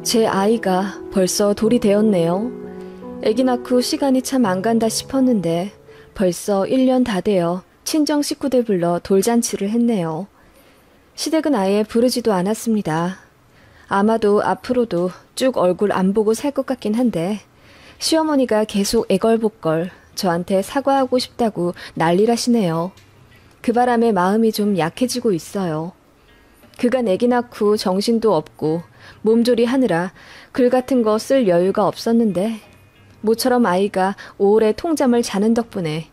제 아이가 벌써 돌이 되었네요. 아기 낳고 시간이 참 안 간다 싶었는데 벌써 1년 다 되어 친정 식구들 불러 돌잔치를 했네요. 시댁은 아예 부르지도 않았습니다. 아마도 앞으로도 쭉 얼굴 안 보고 살 것 같긴 한데 시어머니가 계속 애걸복걸 저한테 사과하고 싶다고 난리라시네요. 그 바람에 마음이 좀 약해지고 있어요. 그간 아기 낳고 정신도 없고 몸조리 하느라 글 같은 거 쓸 여유가 없었는데 모처럼 아이가 오래 통잠을 자는 덕분에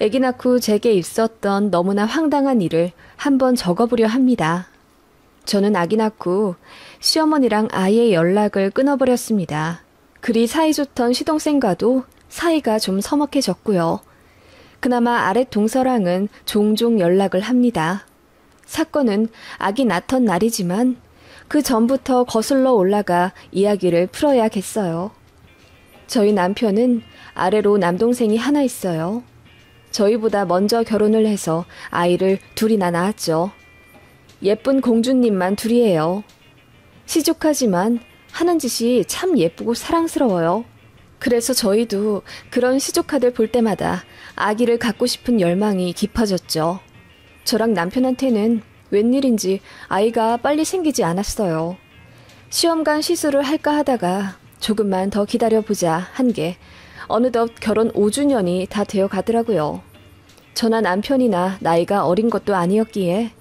아기 낳고 제게 있었던 너무나 황당한 일을 한번 적어보려 합니다. 저는 아기 낳고 시어머니랑 아예 연락을 끊어버렸습니다. 그리 사이좋던 시동생과도 사이가 좀 서먹해졌고요. 그나마 아랫 동서랑은 종종 연락을 합니다. 사건은 아기 낳던 날이지만 그 전부터 거슬러 올라가 이야기를 풀어야겠어요. 저희 남편은 아래로 남동생이 하나 있어요. 저희보다 먼저 결혼을 해서 아이를 둘이나 낳았죠. 예쁜 공주님만 둘이에요. 시족하지만 하는 짓이 참 예쁘고 사랑스러워요. 그래서 저희도 그런 시족아들 볼 때마다 아기를 갖고 싶은 열망이 깊어졌죠. 저랑 남편한테는 웬일인지 아이가 빨리 생기지 않았어요. 시험관 시술을 할까 하다가 조금만 더 기다려보자 한 게 어느덧 결혼 5주년이 다 되어 가더라고요. 저나 남편이나 나이가 어린 것도 아니었기에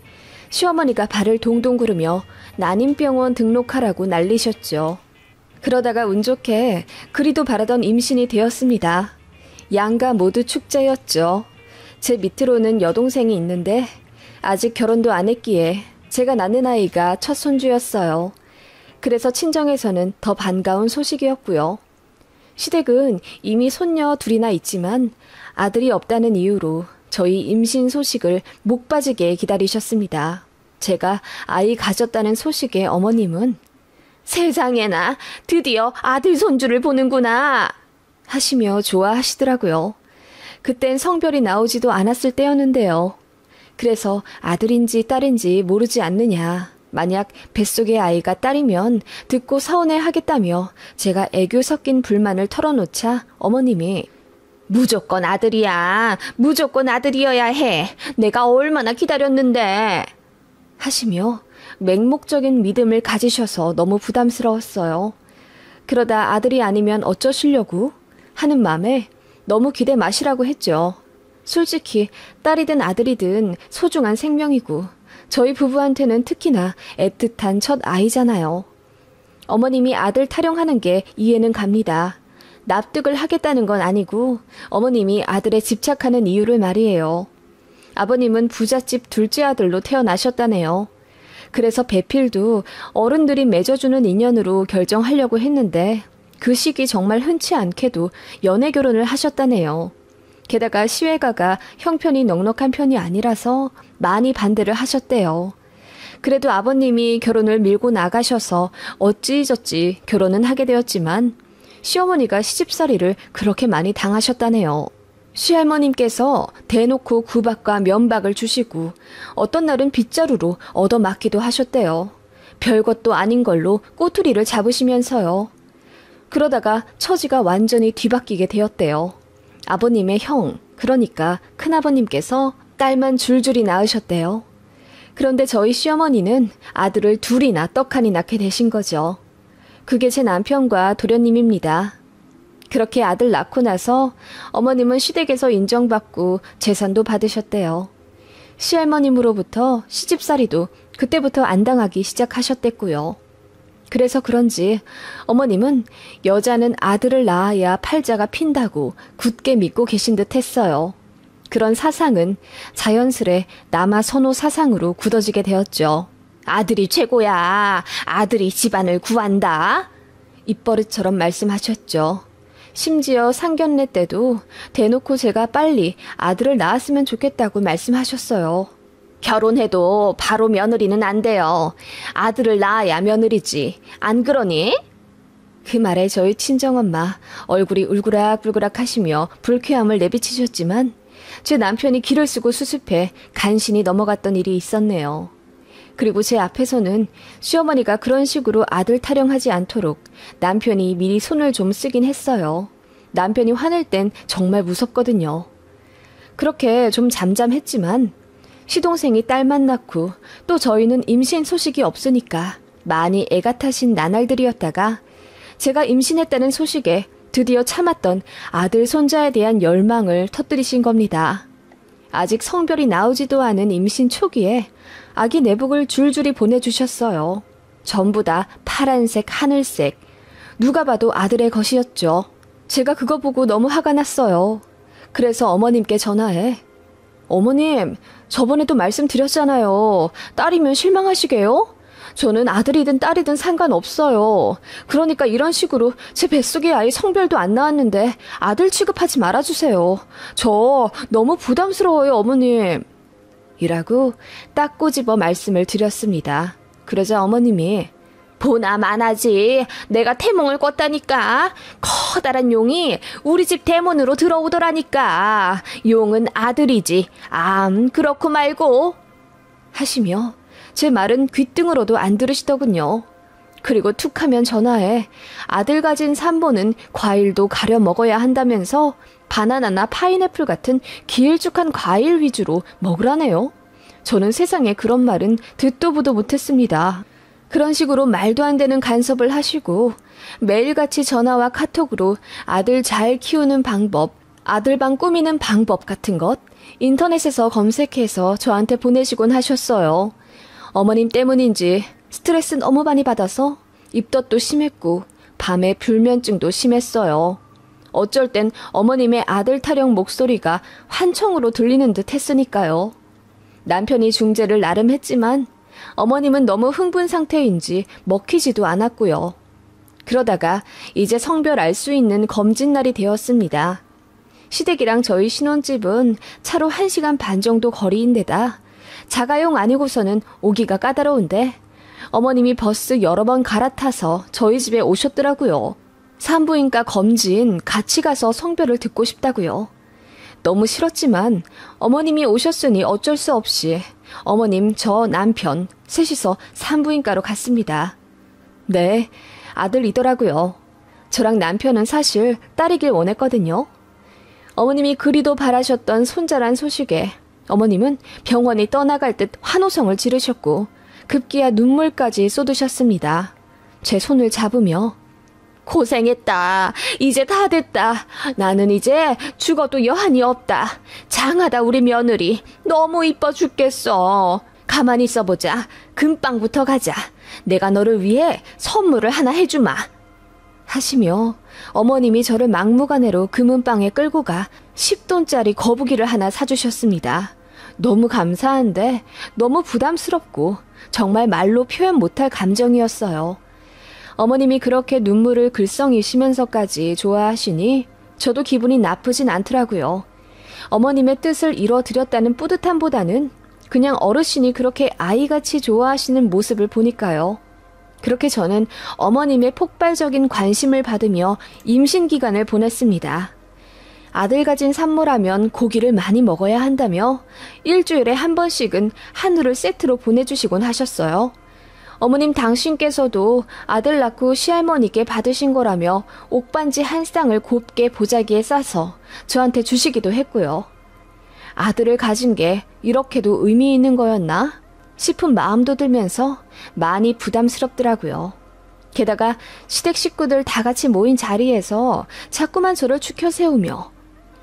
시어머니가 발을 동동 구르며 난임병원 등록하라고 난리셨죠. 그러다가 운 좋게 그리도 바라던 임신이 되었습니다. 양가 모두 축제였죠. 제 밑으로는 여동생이 있는데 아직 결혼도 안 했기에 제가 낳는 아이가 첫 손주였어요. 그래서 친정에서는 더 반가운 소식이었고요. 시댁은 이미 손녀 둘이나 있지만 아들이 없다는 이유로 저희 임신 소식을 목 빠지게 기다리셨습니다. 제가 아이 가졌다는 소식에 어머님은 세상에나 드디어 아들 손주를 보는구나 하시며 좋아하시더라고요. 그땐 성별이 나오지도 않았을 때였는데요. 그래서 아들인지 딸인지 모르지 않느냐. 만약 뱃속의 아이가 딸이면 듣고 서운해 하겠다며 제가 애교 섞인 불만을 털어놓자 어머님이 무조건 아들이야. 무조건 아들이어야 해. 내가 얼마나 기다렸는데. 하시며 맹목적인 믿음을 가지셔서 너무 부담스러웠어요. 그러다 아들이 아니면 어쩌시려고 하는 맘에 너무 기대 마시라고 했죠. 솔직히 딸이든 아들이든 소중한 생명이고 저희 부부한테는 특히나 애틋한 첫 아이잖아요. 어머님이 아들 타령하는 게 이해는 갑니다. 납득을 하겠다는 건 아니고 어머님이 아들에 집착하는 이유를 말이에요. 아버님은 부잣집 둘째 아들로 태어나셨다네요. 그래서 배필도 어른들이 맺어주는 인연으로 결정하려고 했는데 그 시기 정말 흔치 않게도 연애 결혼을 하셨다네요. 게다가 시외가가 형편이 넉넉한 편이 아니라서 많이 반대를 하셨대요. 그래도 아버님이 결혼을 밀고 나가셔서 어찌저찌 결혼은 하게 되었지만 시어머니가 시집살이를 그렇게 많이 당하셨다네요. 시할머님께서 대놓고 구박과 면박을 주시고 어떤 날은 빗자루로 얻어맞기도 하셨대요. 별것도 아닌 걸로 꼬투리를 잡으시면서요. 그러다가 처지가 완전히 뒤바뀌게 되었대요. 아버님의 형, 그러니까 큰아버님께서 딸만 줄줄이 낳으셨대요. 그런데 저희 시어머니는 아들을 둘이나 떡하니 낳게 되신 거죠. 그게 제 남편과 도련님입니다. 그렇게 아들 낳고 나서 어머님은 시댁에서 인정받고 재산도 받으셨대요. 시할머님으로부터 시집살이도 그때부터 안 당하기 시작하셨댔고요. 그래서 그런지 어머님은 여자는 아들을 낳아야 팔자가 핀다고 굳게 믿고 계신 듯 했어요. 그런 사상은 자연스레 남아 선호 사상으로 굳어지게 되었죠. 아들이 최고야. 아들이 집안을 구한다. 입버릇처럼 말씀하셨죠. 심지어 상견례 때도 대놓고 제가 빨리 아들을 낳았으면 좋겠다고 말씀하셨어요. 결혼해도 바로 며느리는 안 돼요. 아들을 낳아야 며느리지. 안 그러니? 그 말에 저희 친정엄마 얼굴이 울그락불그락 하시며 불쾌함을 내비치셨지만 제 남편이 기를 쓰고 수습해 간신히 넘어갔던 일이 있었네요. 그리고 제 앞에서는 시어머니가 그런 식으로 아들 타령하지 않도록 남편이 미리 손을 좀 쓰긴 했어요. 남편이 화낼 땐 정말 무섭거든요. 그렇게 좀 잠잠했지만 시동생이 딸만 낳고 또 저희는 임신 소식이 없으니까 많이 애가 타신 나날들이었다가 제가 임신했다는 소식에 드디어 참았던 아들 손자에 대한 열망을 터뜨리신 겁니다. 아직 성별이 나오지도 않은 임신 초기에 아기 내복을 줄줄이 보내주셨어요. 전부 다 파란색, 하늘색. 누가 봐도 아들의 것이었죠. 제가 그거 보고 너무 화가 났어요. 그래서 어머님께 전화해. 어머님, 저번에도 말씀드렸잖아요. 딸이면 실망하시게요? 저는 아들이든 딸이든 상관없어요. 그러니까 이런 식으로 제 뱃속에 아이 성별도 안 나왔는데 아들 취급하지 말아주세요. 저 너무 부담스러워요, 어머님. 이라고 딱 꼬집어 말씀을 드렸습니다. 그러자 어머님이 보나마나지. 내가 태몽을 꿨다니까. 커다란 용이 우리 집 대문으로 들어오더라니까. 용은 아들이지. 그렇고 말고. 하시며 제 말은 귓등으로도 안 들으시더군요. 그리고 툭하면 전화해 아들 가진 산모는 과일도 가려 먹어야 한다면서 바나나나 파인애플 같은 길쭉한 과일 위주로 먹으라네요. 저는 세상에 그런 말은 듣도 보도 못했습니다. 그런 식으로 말도 안 되는 간섭을 하시고 매일같이 전화와 카톡으로 아들 잘 키우는 방법, 아들방 꾸미는 방법 같은 것 인터넷에서 검색해서 저한테 보내시곤 하셨어요. 어머님 때문인지 스트레스 너무 많이 받아서 입덧도 심했고 밤에 불면증도 심했어요. 어쩔 땐 어머님의 아들 타령 목소리가 환청으로 들리는 듯 했으니까요. 남편이 중재를 나름 했지만 어머님은 너무 흥분 상태인지 먹히지도 않았고요. 그러다가 이제 성별 알 수 있는 검진날이 되었습니다. 시댁이랑 저희 신혼집은 차로 1시간 반 정도 거리인데다 자가용 아니고서는 오기가 까다로운데 어머님이 버스 여러 번 갈아타서 저희 집에 오셨더라고요. 산부인과 검진 같이 가서 성별을 듣고 싶다고요. 너무 싫었지만 어머님이 오셨으니 어쩔 수 없이 어머님, 저 남편 셋이서 산부인과로 갔습니다. 네, 아들이더라고요. 저랑 남편은 사실 딸이길 원했거든요. 어머님이 그리도 바라셨던 손자란 소식에 어머님은 병원이 떠나갈 듯 환호성을 지르셨고 급기야 눈물까지 쏟으셨습니다. 제 손을 잡으며 고생했다. 이제 다 됐다. 나는 이제 죽어도 여한이 없다. 장하다 우리 며느리. 너무 이뻐 죽겠어. 가만히 있어보자. 금방부터 가자. 내가 너를 위해 선물을 하나 해주마. 하시며 어머님이 저를 막무가내로 금은방에 끌고 가 10돈짜리 거북이를 하나 사주셨습니다. 너무 감사한데 너무 부담스럽고 정말 말로 표현 못할 감정이었어요. 어머님이 그렇게 눈물을 글썽이시면서까지 좋아하시니 저도 기분이 나쁘진 않더라고요. 어머님의 뜻을 이뤄드렸다는 뿌듯함보다는 그냥 어르신이 그렇게 아이같이 좋아하시는 모습을 보니까요. 그렇게 저는 어머님의 폭발적인 관심을 받으며 임신 기간을 보냈습니다. 아들 가진 산모라면 고기를 많이 먹어야 한다며 일주일에 한 번씩은 한우를 세트로 보내주시곤 하셨어요. 어머님 당신께서도 아들 낳고 시할머니께 받으신 거라며 옥반지 한 쌍을 곱게 보자기에 싸서 저한테 주시기도 했고요. 아들을 가진 게 이렇게도 의미 있는 거였나 싶은 마음도 들면서 많이 부담스럽더라고요. 게다가 시댁 식구들 다 같이 모인 자리에서 자꾸만 저를 추켜 세우며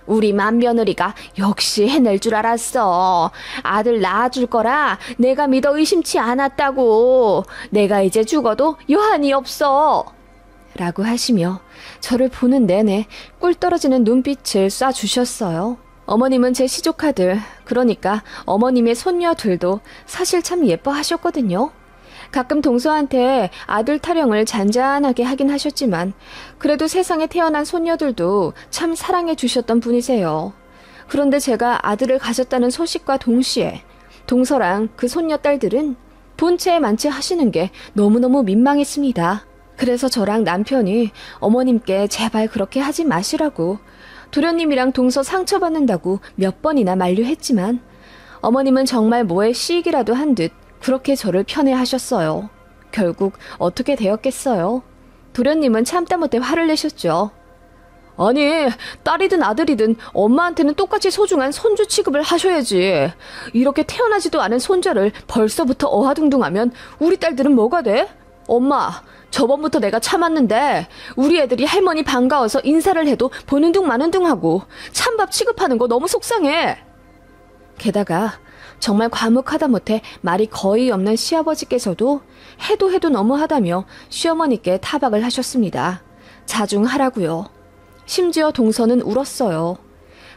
우리 맏며느리가 역시 해낼 줄 알았어. 아들 낳아줄 거라 내가 믿어 의심치 않았다고. 내가 이제 죽어도 여한이 없어. 라고 하시며 저를 보는 내내 꿀 떨어지는 눈빛을 쏴주셨어요. 어머님은 제 시조카들, 그러니까 어머님의 손녀들도 사실 참 예뻐하셨거든요. 가끔 동서한테 아들 타령을 잔잔하게 하긴 하셨지만 그래도 세상에 태어난 손녀들도 참 사랑해 주셨던 분이세요. 그런데 제가 아들을 가졌다는 소식과 동시에 동서랑 그 손녀 딸들은 본체에 만취하시는 게 너무너무 민망했습니다. 그래서 저랑 남편이 어머님께 제발 그렇게 하지 마시라고 도련님이랑 동서 상처받는다고 몇 번이나 만류했지만 어머님은 정말 뭐에 시익이라도 한 듯 그렇게 저를 편애하셨어요. 결국 어떻게 되었겠어요? 도련님은 참다 못해 화를 내셨죠. 아니, 딸이든 아들이든 엄마한테는 똑같이 소중한 손주 취급을 하셔야지. 이렇게 태어나지도 않은 손자를 벌써부터 어하둥둥하면 우리 딸들은 뭐가 돼? 엄마, 저번부터 내가 참았는데 우리 애들이 할머니 반가워서 인사를 해도 보는 둥 마는 둥 하고 찬밥 취급하는 거 너무 속상해. 게다가 정말 과묵하다 못해 말이 거의 없는 시아버지께서도 해도 너무하다며 시어머니께 타박을 하셨습니다. 자중하라고요. 심지어 동서는 울었어요.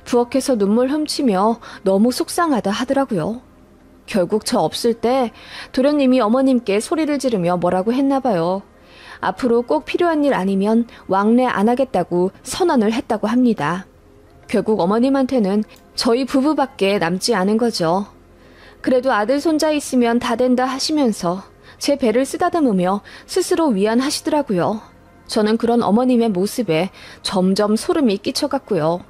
부엌에서 눈물 훔치며 너무 속상하다 하더라고요. 결국 저 없을 때 도련님이 어머님께 소리를 지르며 뭐라고 했나 봐요. 앞으로 꼭 필요한 일 아니면 왕래 안 하겠다고 선언을 했다고 합니다. 결국 어머님한테는 저희 부부밖에 남지 않은 거죠. 그래도 아들 손자 있으면 다 된다 하시면서 제 배를 쓰다듬으며 스스로 위안하시더라고요. 저는 그런 어머님의 모습에 점점 소름이 끼쳐갔고요.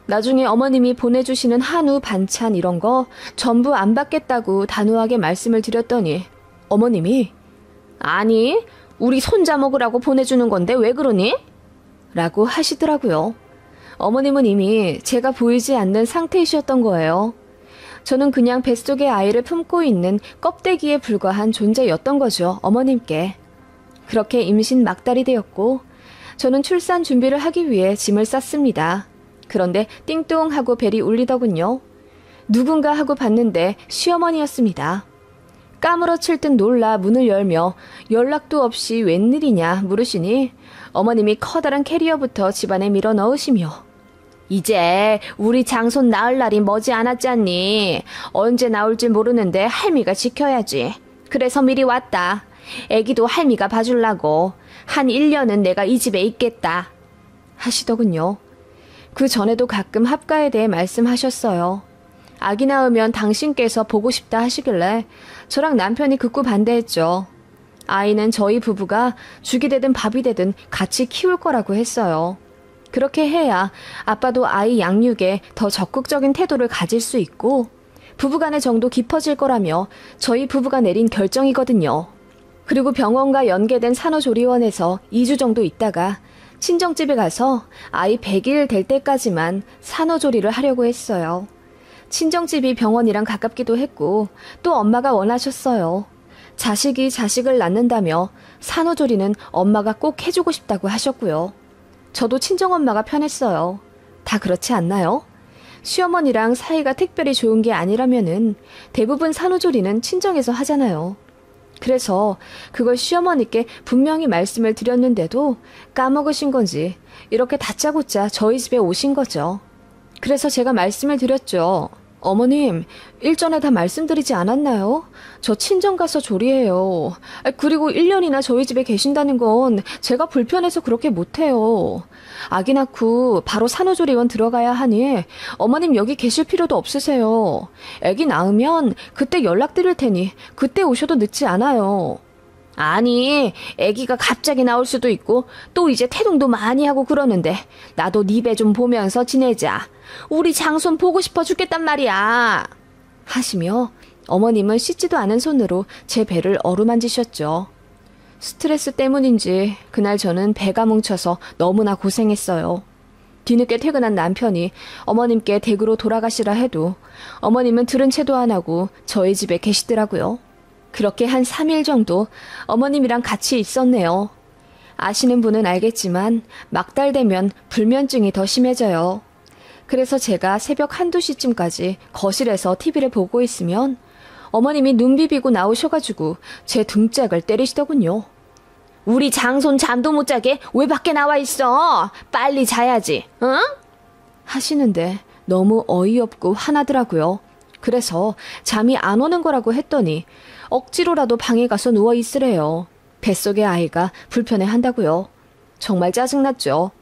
나중에 어머님이 보내주시는 한우, 반찬 이런 거 전부 안 받겠다고 단호하게 말씀을 드렸더니 어머님이 아니, 우리 손자 먹으라고 보내주는 건데 왜 그러니? 라고 하시더라고요. 어머님은 이미 제가 보이지 않는 상태이셨던 거예요. 저는 그냥 뱃속에 아이를 품고 있는 껍데기에 불과한 존재였던 거죠, 어머님께. 그렇게 임신 막달이 되었고 저는 출산 준비를 하기 위해 짐을 쌌습니다. 그런데 띵동 하고 벨이 울리더군요. 누군가 하고 봤는데 시어머니였습니다. 까무러칠 듯 놀라 문을 열며 연락도 없이 웬일이냐 물으시니 어머님이 커다란 캐리어부터 집안에 밀어 넣으시며 이제 우리 장손 낳을 날이 머지 않았지 않니? 언제 나올지 모르는데 할미가 지켜야지. 그래서 미리 왔다. 애기도 할미가 봐주려고. 한 1년은 내가 이 집에 있겠다. 하시더군요. 그 전에도 가끔 합가에 대해 말씀하셨어요. 아기 낳으면 당신께서 보고 싶다 하시길래 저랑 남편이 극구 반대했죠. 아이는 저희 부부가 죽이 되든 밥이 되든 같이 키울 거라고 했어요. 그렇게 해야 아빠도 아이 양육에 더 적극적인 태도를 가질 수 있고 부부간의 정도 깊어질 거라며 저희 부부가 내린 결정이거든요. 그리고 병원과 연계된 산후조리원에서 2주 정도 있다가 친정집에 가서 아이 100일 될 때까지만 산후조리를 하려고 했어요. 친정집이 병원이랑 가깝기도 했고 또 엄마가 원하셨어요. 자식이 자식을 낳는다며 산후조리는 엄마가 꼭 해주고 싶다고 하셨고요. 저도 친정엄마가 편했어요. 다 그렇지 않나요? 시어머니랑 사이가 특별히 좋은 게 아니라면은 대부분 산후조리는 친정에서 하잖아요. 그래서 그걸 시어머니께 분명히 말씀을 드렸는데도 까먹으신 건지 이렇게 다짜고짜 저희 집에 오신 거죠. 그래서 제가 말씀을 드렸죠. 어머님, 일전에 다 말씀드리지 않았나요? 저 친정 가서 조리해요. 그리고 1년이나 저희 집에 계신다는 건 제가 불편해서 그렇게 못해요. 아기 낳고 바로 산후조리원 들어가야 하니 어머님 여기 계실 필요도 없으세요. 아기 낳으면 그때 연락드릴 테니 그때 오셔도 늦지 않아요. 아니, 아기가 갑자기 나올 수도 있고 또 이제 태동도 많이 하고 그러는데 나도 네 배 좀 보면서 지내자. 우리 장손 보고 싶어 죽겠단 말이야. 하시며 어머님은 씻지도 않은 손으로 제 배를 어루만지셨죠. 스트레스 때문인지 그날 저는 배가 뭉쳐서 너무나 고생했어요. 뒤늦게 퇴근한 남편이 어머님께 댁으로 돌아가시라 해도 어머님은 들은 채도 안 하고 저희 집에 계시더라고요. 그렇게 한 3일 정도 어머님이랑 같이 있었네요. 아시는 분은 알겠지만 막달 되면 불면증이 더 심해져요. 그래서 제가 새벽 1~2시쯤까지 거실에서 TV를 보고 있으면 어머님이 눈 비비고 나오셔가지고 제 등짝을 때리시더군요. 우리 장손 잠도 못 자게 왜 밖에 나와 있어? 빨리 자야지, 응? 하시는데 너무 어이없고 화나더라고요. 그래서 잠이 안 오는 거라고 했더니 억지로라도 방에 가서 누워 있으래요. 뱃속의 아이가 불편해 한다고요. 정말 짜증났죠.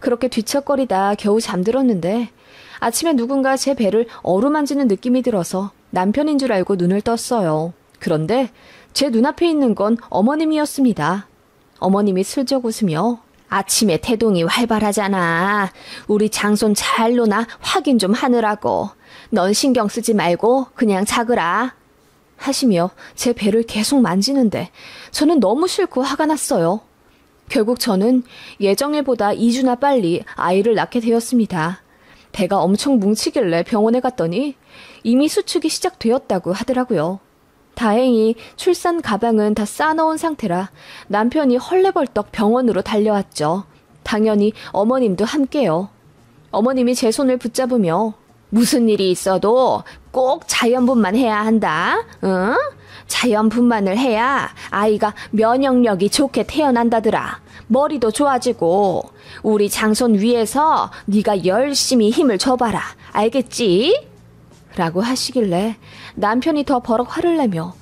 그렇게 뒤척거리다 겨우 잠들었는데 아침에 누군가 제 배를 어루만지는 느낌이 들어서 남편인 줄 알고 눈을 떴어요. 그런데 제 눈앞에 있는 건 어머님이었습니다. 어머님이 슬쩍 웃으며 아침에 태동이 활발하잖아. 우리 장손 잘 노나 확인 좀 하느라고. 넌 신경 쓰지 말고 그냥 자거라. 하시며 제 배를 계속 만지는데 저는 너무 싫고 화가 났어요. 결국 저는 예정일보다 2주나 빨리 아이를 낳게 되었습니다. 배가 엄청 뭉치길래 병원에 갔더니 이미 수축이 시작되었다고 하더라고요. 다행히 출산 가방은 다 싸놓은 상태라 남편이 헐레벌떡 병원으로 달려왔죠. 당연히 어머님도 함께요. 어머님이 제 손을 붙잡으며 무슨 일이 있어도 꼭 자연분만 해야 한다. 응? 자연분만을 해야 아이가 면역력이 좋게 태어난다더라. 머리도 좋아지고 우리 장손 위해서 네가 열심히 힘을 줘봐라. 알겠지? 라고 하시길래 남편이 더 버럭 화를 내며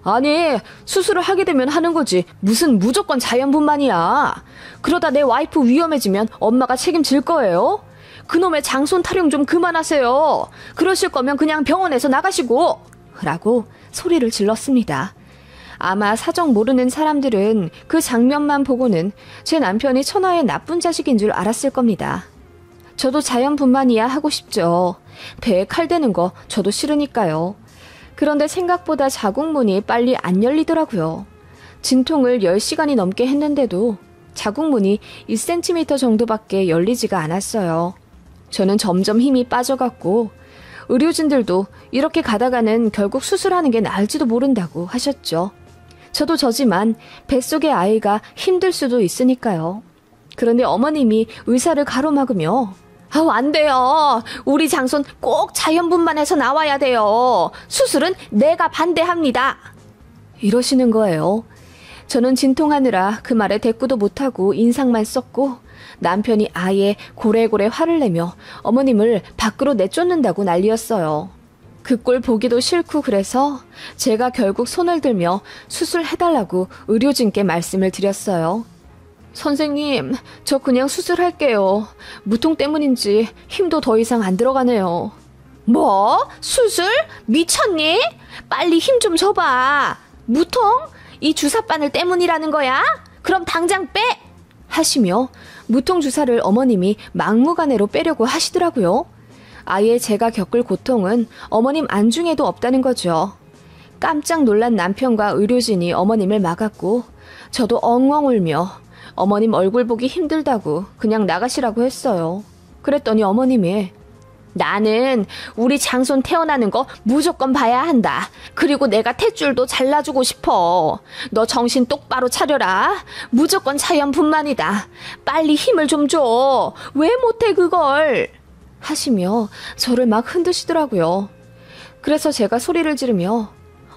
아니 수술을 하게 되면 하는 거지 무슨 무조건 자연분만이야. 그러다 내 와이프 위험해지면 엄마가 책임질 거예요. 그놈의 장손 타령 좀 그만하세요. 그러실 거면 그냥 병원에서 나가시고 라고 소리를 질렀습니다. 아마 사정 모르는 사람들은 그 장면만 보고는 제 남편이 천하의 나쁜 자식인 줄 알았을 겁니다. 저도 자연분만이야 하고 싶죠. 배에 칼 대는 거 저도 싫으니까요. 그런데 생각보다 자궁문이 빨리 안 열리더라고요. 진통을 10시간이 넘게 했는데도 자궁문이 1cm 정도밖에 열리지가 않았어요. 저는 점점 힘이 빠져갔고 의료진들도 이렇게 가다가는 결국 수술하는 게 나을지도 모른다고 하셨죠. 저도 저지만 뱃속의 아이가 힘들 수도 있으니까요. 그런데 어머님이 의사를 가로막으며 아우 안 돼요. 우리 장손 꼭 자연분만해서 나와야 돼요. 수술은 내가 반대합니다. 이러시는 거예요. 저는 진통하느라 그 말에 대꾸도 못하고 인상만 썼고 남편이 아예 고래고래 화를 내며 어머님을 밖으로 내쫓는다고 난리였어요. 그 꼴 보기도 싫고 그래서 제가 결국 손을 들며 수술해달라고 의료진께 말씀을 드렸어요. 선생님, 저 그냥 수술할게요. 무통 때문인지 힘도 더 이상 안 들어가네요. 뭐? 수술? 미쳤니? 빨리 힘 좀 줘봐. 무통? 이 주사바늘 때문이라는 거야? 그럼 당장 빼! 하시며 무통 주사를 어머님이 막무가내로 빼려고 하시더라고요. 아예 제가 겪을 고통은 어머님 안중에도 없다는 거죠. 깜짝 놀란 남편과 의료진이 어머님을 막았고 저도 엉엉 울며 어머님 얼굴 보기 힘들다고 그냥 나가시라고 했어요. 그랬더니 어머님이 나는 우리 장손 태어나는 거 무조건 봐야 한다. 그리고 내가 탯줄도 잘라주고 싶어. 너 정신 똑바로 차려라. 무조건 자연분만이다. 빨리 힘을 좀 줘. 왜 못해 그걸? 하시며 저를 막 흔드시더라고요. 그래서 제가 소리를 지르며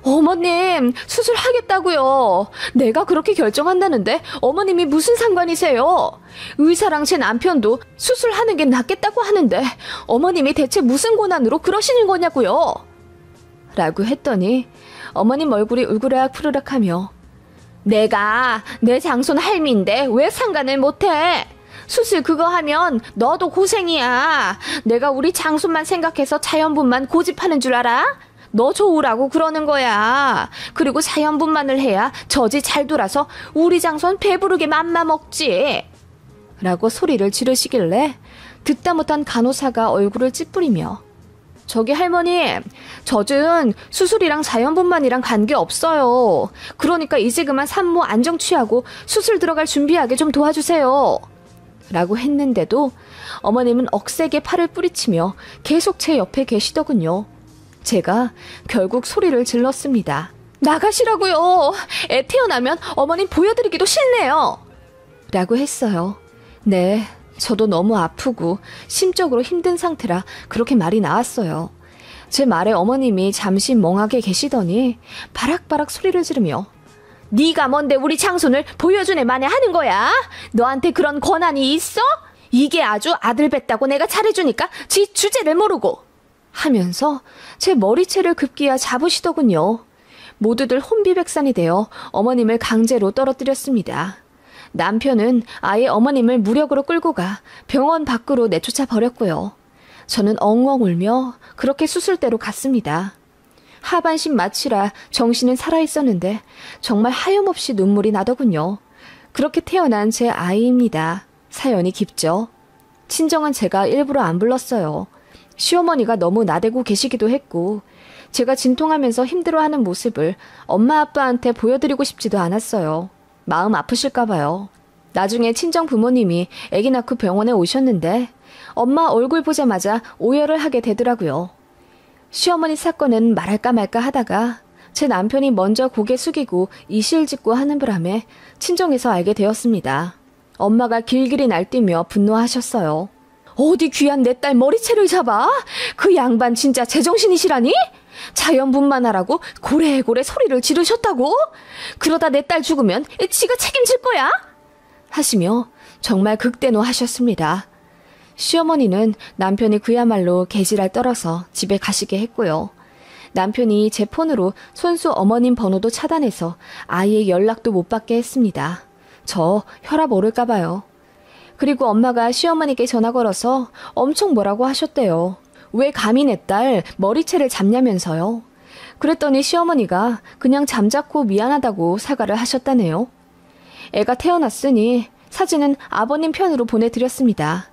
어머님 수술하겠다고요. 내가 그렇게 결정한다는데 어머님이 무슨 상관이세요? 의사랑 제 남편도 수술하는 게 낫겠다고 하는데 어머님이 대체 무슨 권한으로 그러시는 거냐고요? 라고 했더니 어머님 얼굴이 울그락 푸르락하며 내가 내 장손 할미인데 왜 상관을 못해? 수술 그거 하면 너도 고생이야. 내가 우리 장손만 생각해서 자연분만 고집하는 줄 알아? 너 좋으라고 그러는 거야. 그리고 자연분만을 해야 젖이 잘 돌아서 우리 장손 배부르게 맘마 먹지. 라고 소리를 지르시길래 듣다 못한 간호사가 얼굴을 찌푸리며 저기 할머니, 젖은 수술이랑 자연분만이랑 관계없어요. 그러니까 이제 그만 산모 안정 취하고 수술 들어갈 준비하게 좀 도와주세요. 라고 했는데도 어머님은 억세게 팔을 뿌리치며 계속 제 옆에 계시더군요. 제가 결국 소리를 질렀습니다. 나가시라고요. 애 태어나면 어머님 보여드리기도 싫네요. 라고 했어요. 네, 저도 너무 아프고 심적으로 힘든 상태라 그렇게 말이 나왔어요. 제 말에 어머님이 잠시 멍하게 계시더니 바락바락 소리를 지르며 네가 뭔데 우리 장손을 보여주네 마네 하는 거야? 너한테 그런 권한이 있어? 이게 아주 아들 뱉다고 내가 잘해주니까 지 주제를 모르고 하면서 제 머리채를 급기야 잡으시더군요. 모두들 혼비백산이 되어 어머님을 강제로 떨어뜨렸습니다. 남편은 아예 어머님을 무력으로 끌고 가 병원 밖으로 내쫓아 버렸고요. 저는 엉엉 울며 그렇게 수술대로 갔습니다. 하반신 마취라 정신은 살아있었는데 정말 하염없이 눈물이 나더군요. 그렇게 태어난 제 아이입니다. 사연이 깊죠. 친정은 제가 일부러 안 불렀어요. 시어머니가 너무 나대고 계시기도 했고 제가 진통하면서 힘들어하는 모습을 엄마 아빠한테 보여드리고 싶지도 않았어요. 마음 아프실까봐요. 나중에 친정 부모님이 아기 낳고 병원에 오셨는데 엄마 얼굴 보자마자 오열을 하게 되더라고요. 시어머니 사건은 말할까 말까 하다가 제 남편이 먼저 고개 숙이고 이실직고 하는 바람에 친정에서 알게 되었습니다. 엄마가 길길이 날뛰며 분노하셨어요. 어디 귀한 내 딸 머리채를 잡아? 그 양반 진짜 제정신이시라니? 자연분만하라고 고래고래 소리를 지르셨다고? 그러다 내 딸 죽으면 지가 책임질 거야? 하시며 정말 극대노하셨습니다. 시어머니는 남편이 그야말로 개지랄 떨어서 집에 가시게 했고요. 남편이 제 폰으로 손수 어머님 번호도 차단해서 아예 연락도 못 받게 했습니다. 저 혈압 오를까봐요. 그리고 엄마가 시어머니께 전화 걸어서 엄청 뭐라고 하셨대요. 왜 감히 내 딸 머리채를 잡냐면서요. 그랬더니 시어머니가 그냥 잠자코 미안하다고 사과를 하셨다네요. 애가 태어났으니 사진은 아버님 편으로 보내드렸습니다.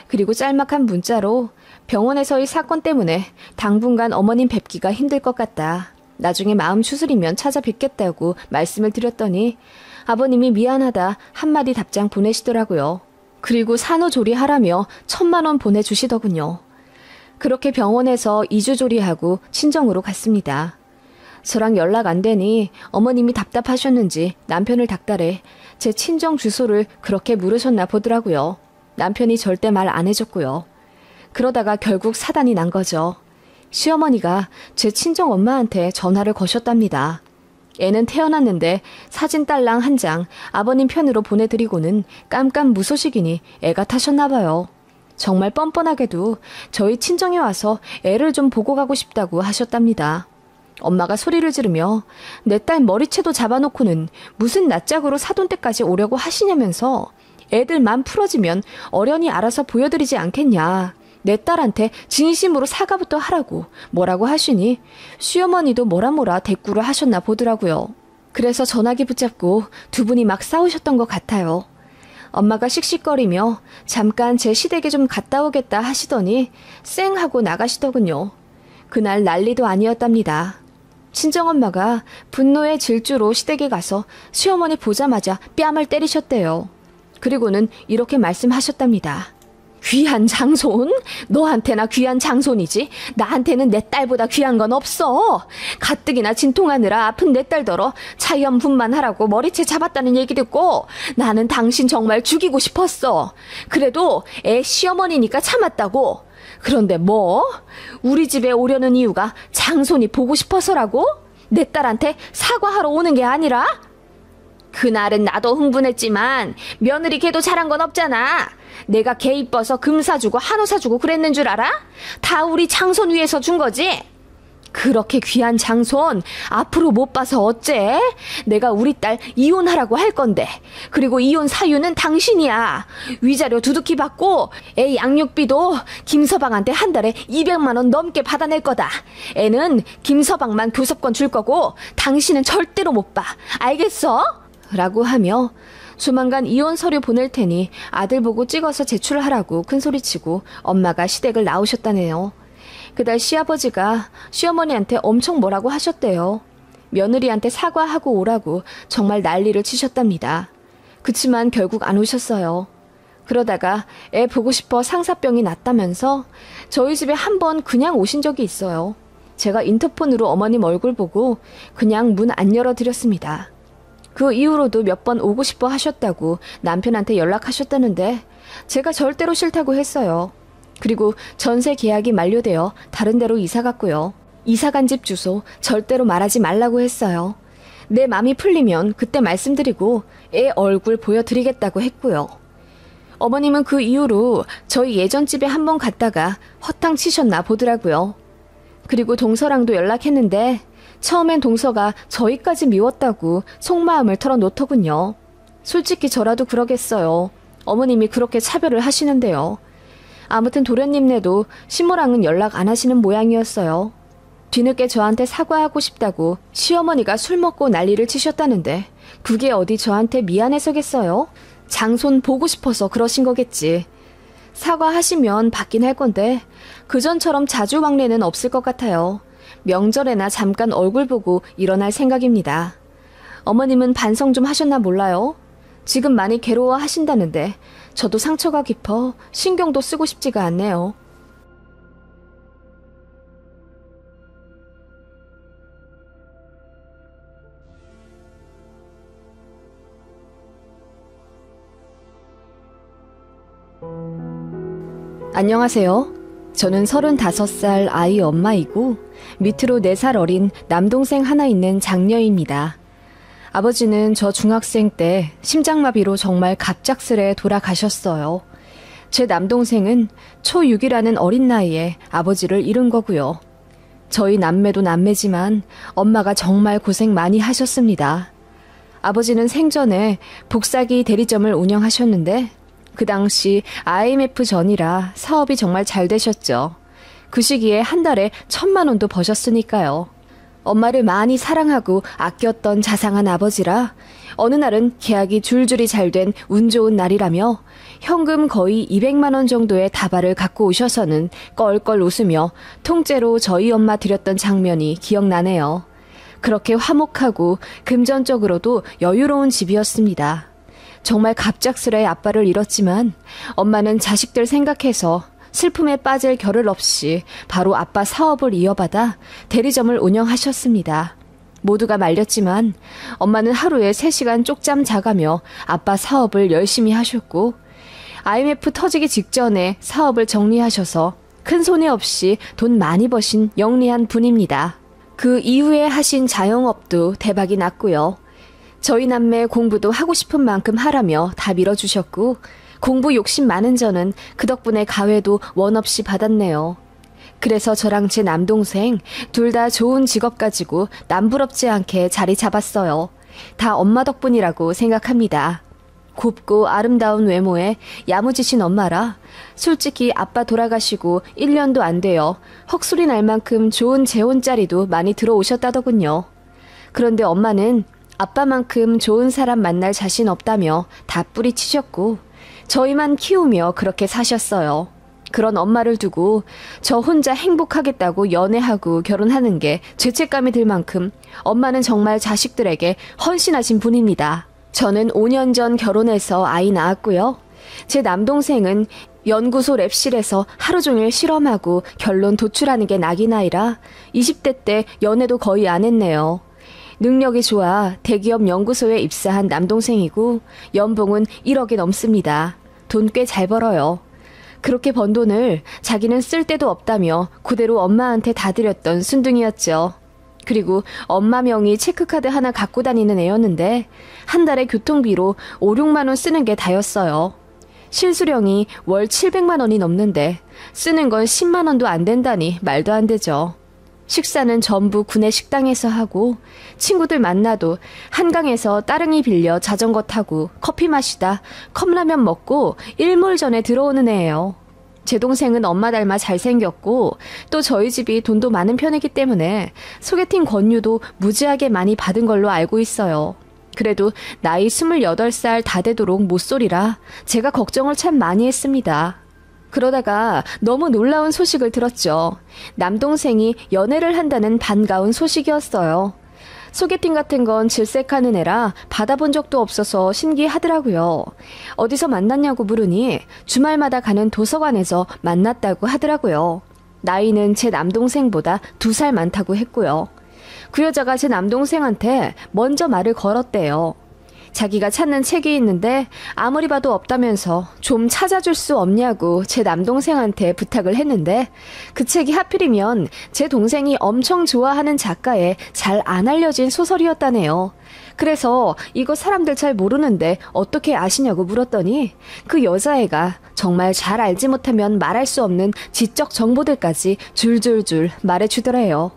그리고 짤막한 문자로 병원에서의 사건 때문에 당분간 어머님 뵙기가 힘들 것 같다. 나중에 마음 추스리면 찾아뵙겠다고 말씀을 드렸더니 아버님이 미안하다 한마디 답장 보내시더라고요. 그리고 산후조리하라며 1,000만 원 보내주시더군요. 그렇게 병원에서 2주 조리하고 친정으로 갔습니다. 저랑 연락 안 되니 어머님이 답답하셨는지 남편을 닥달해 제 친정 주소를 그렇게 물으셨나 보더라고요. 남편이 절대 말 안 해줬고요. 그러다가 결국 사단이 난 거죠. 시어머니가 제 친정 엄마한테 전화를 거셨답니다. 애는 태어났는데 사진 딸랑 한 장 아버님 편으로 보내드리고는 깜깜 무소식이니 애가 타셨나 봐요. 정말 뻔뻔하게도 저희 친정에 와서 애를 좀 보고 가고 싶다고 하셨답니다. 엄마가 소리를 지르며 내 딸 머리채도 잡아놓고는 무슨 낯짝으로 사돈댁까지 오려고 하시냐면서 애들 맘 풀어지면 어련히 알아서 보여드리지 않겠냐. 내 딸한테 진심으로 사과부터 하라고 뭐라고 하시니 시어머니도 뭐라 대꾸를 하셨나 보더라고요. 그래서 전화기 붙잡고 두 분이 막 싸우셨던 것 같아요. 엄마가 씩씩거리며 잠깐 제 시댁에 좀 갔다 오겠다 하시더니 쌩 하고 나가시더군요. 그날 난리도 아니었답니다. 친정엄마가 분노의 질주로 시댁에 가서 시어머니 보자마자 뺨을 때리셨대요. 그리고는 이렇게 말씀하셨답니다. 귀한 장손? 너한테나 귀한 장손이지 나한테는 내 딸보다 귀한 건 없어. 가뜩이나 진통하느라 아픈 내 딸더러 자연분만하라고 머리채 잡았다는 얘기 듣고 나는 당신 정말 죽이고 싶었어. 그래도 애 시어머니니까 참았다고. 그런데 뭐? 우리 집에 오려는 이유가 장손이 보고 싶어서라고? 내 딸한테 사과하러 오는 게 아니라? 그날은 나도 흥분했지만 며느리 걔도 잘한 건 없잖아. 내가 걔 이뻐서 금 사주고 한우 사주고 그랬는 줄 알아? 다 우리 장손 위해서 준 거지? 그렇게 귀한 장손 앞으로 못 봐서 어째? 내가 우리 딸 이혼하라고 할 건데. 그리고 이혼 사유는 당신이야. 위자료 두둑히 받고 애 양육비도 김서방한테 한 달에 200만 원 넘게 받아낼 거다. 애는 김서방만 교섭권 줄 거고 당신은 절대로 못 봐. 알겠어? 라고 하며 조만간 이혼 서류 보낼 테니 아들 보고 찍어서 제출하라고 큰소리치고 엄마가 시댁을 나오셨다네요. 그달 시아버지가 시어머니한테 엄청 뭐라고 하셨대요. 며느리한테 사과하고 오라고 정말 난리를 치셨답니다. 그치만 결국 안 오셨어요. 그러다가 애 보고 싶어 상사병이 났다면서 저희 집에 한 번 그냥 오신 적이 있어요. 제가 인터폰으로 어머님 얼굴 보고 그냥 문 안 열어드렸습니다. 그 이후로도 몇 번 오고 싶어 하셨다고 남편한테 연락하셨다는데 제가 절대로 싫다고 했어요. 그리고 전세 계약이 만료되어 다른 데로 이사 갔고요. 이사 간 집 주소 절대로 말하지 말라고 했어요. 내 맘이 풀리면 그때 말씀드리고 애 얼굴 보여드리겠다고 했고요. 어머님은 그 이후로 저희 예전 집에 한번 갔다가 허탕 치셨나 보더라고요. 그리고 동서랑도 연락했는데 처음엔 동서가 저희까지 미웠다고 속마음을 털어놓더군요. 솔직히 저라도 그러겠어요. 어머님이 그렇게 차별을 하시는데요. 아무튼 도련님네도 신모랑은 연락 안 하시는 모양이었어요. 뒤늦게 저한테 사과하고 싶다고 시어머니가 술 먹고 난리를 치셨다는데 그게 어디 저한테 미안해서겠어요? 장손 보고 싶어서 그러신 거겠지. 사과하시면 받긴 할 건데 그전처럼 자주 왕래는 없을 것 같아요. 명절에나 잠깐 얼굴 보고 일어날 생각입니다. 어머님은 반성 좀 하셨나 몰라요? 지금 많이 괴로워하신다는데 저도 상처가 깊어 신경도 쓰고 싶지가 않네요. 안녕하세요. 저는 35살 아이 엄마이고 밑으로 4살 어린 남동생 하나 있는 장녀입니다. 아버지는 저 중학생 때 심장마비로 정말 갑작스레 돌아가셨어요. 제 남동생은 초6이라는 어린 나이에 아버지를 잃은 거고요. 저희 남매도 남매지만 엄마가 정말 고생 많이 하셨습니다. 아버지는 생전에 복사기 대리점을 운영하셨는데 그 당시 IMF 전이라 사업이 정말 잘 되셨죠. 그 시기에 한 달에 1,000만 원도 버셨으니까요. 엄마를 많이 사랑하고 아꼈던 자상한 아버지라 어느 날은 계약이 줄줄이 잘 된 운 좋은 날이라며 현금 거의 200만 원 정도의 다발을 갖고 오셔서는 껄껄 웃으며 통째로 저희 엄마 드렸던 장면이 기억나네요. 그렇게 화목하고 금전적으로도 여유로운 집이었습니다. 정말 갑작스레 아빠를 잃었지만 엄마는 자식들 생각해서 슬픔에 빠질 겨를 없이 바로 아빠 사업을 이어받아 대리점을 운영하셨습니다. 모두가 말렸지만 엄마는 하루에 3시간 쪽잠 자가며 아빠 사업을 열심히 하셨고 IMF 터지기 직전에 사업을 정리하셔서 큰 손해 없이 돈 많이 버신 영리한 분입니다. 그 이후에 하신 자영업도 대박이 났고요. 저희 남매 공부도 하고 싶은 만큼 하라며 다 밀어주셨고 공부 욕심 많은 저는 그 덕분에 가회도 원 없이 받았네요. 그래서 저랑 제 남동생 둘 다 좋은 직업 가지고 남부럽지 않게 자리 잡았어요. 다 엄마 덕분이라고 생각합니다. 곱고 아름다운 외모에 야무지신 엄마라 솔직히 아빠 돌아가시고 1년도 안 돼요. 헉소리 날 만큼 좋은 재혼자리도 많이 들어오셨다더군요. 그런데 엄마는 아빠만큼 좋은 사람 만날 자신 없다며 다 뿌리치셨고 저희만 키우며 그렇게 사셨어요. 그런 엄마를 두고 저 혼자 행복하겠다고 연애하고 결혼하는 게 죄책감이 들 만큼 엄마는 정말 자식들에게 헌신하신 분입니다. 저는 5년 전 결혼해서 아이 낳았고요. 제 남동생은 연구소 랩실에서 하루 종일 실험하고 결론 도출하는 게 낙이 나이라 20대 때 연애도 거의 안 했네요. 능력이 좋아 대기업 연구소에 입사한 남동생이고 연봉은 1억이 넘습니다. 돈 꽤 잘 벌어요. 그렇게 번 돈을 자기는 쓸 데도 없다며 그대로 엄마한테 다 드렸던 순둥이였죠. 그리고 엄마 명의 체크카드 하나 갖고 다니는 애였는데 한 달에 교통비로 5, 6만 원 쓰는 게 다였어요. 실수령이 월 700만 원이 넘는데 쓰는 건 10만 원도 안 된다니 말도 안 되죠. 식사는 전부 구내 식당에서 하고 친구들 만나도 한강에서 따릉이 빌려 자전거 타고 커피 마시다 컵라면 먹고 일몰 전에 들어오는 애예요. 제 동생은 엄마 닮아 잘생겼고 또 저희 집이 돈도 많은 편이기 때문에 소개팅 권유도 무지하게 많이 받은 걸로 알고 있어요. 그래도 나이 28살 다 되도록 못소리라 제가 걱정을 참 많이 했습니다. 그러다가 너무 놀라운 소식을 들었죠. 남동생이 연애를 한다는 반가운 소식이었어요. 소개팅 같은 건 질색하는 애라 받아본 적도 없어서 신기하더라고요. 어디서 만났냐고 물으니 주말마다 가는 도서관에서 만났다고 하더라고요. 나이는 제 남동생보다 2살 많다고 했고요. 그 여자가 제 남동생한테 먼저 말을 걸었대요. 자기가 찾는 책이 있는데 아무리 봐도 없다면서 좀 찾아줄 수 없냐고 제 남동생한테 부탁을 했는데 그 책이 하필이면 제 동생이 엄청 좋아하는 작가의 잘 안 알려진 소설이었다네요. 그래서 이거 사람들 잘 모르는데 어떻게 아시냐고 물었더니 그 여자애가 정말 잘 알지 못하면 말할 수 없는 지적 정보들까지 줄줄줄 말해주더래요.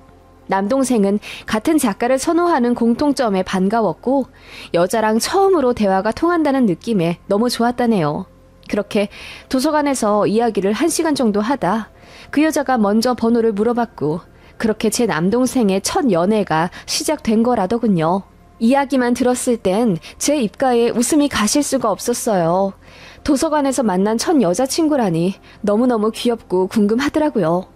남동생은 같은 작가를 선호하는 공통점에 반가웠고 여자랑 처음으로 대화가 통한다는 느낌에 너무 좋았다네요. 그렇게 도서관에서 이야기를 1시간 정도 하다 그 여자가 먼저 번호를 물어봤고 그렇게 제 남동생의 첫 연애가 시작된 거라더군요. 이야기만 들었을 땐 제 입가에 웃음이 가실 수가 없었어요. 도서관에서 만난 첫 여자친구라니 너무너무 귀엽고 궁금하더라고요.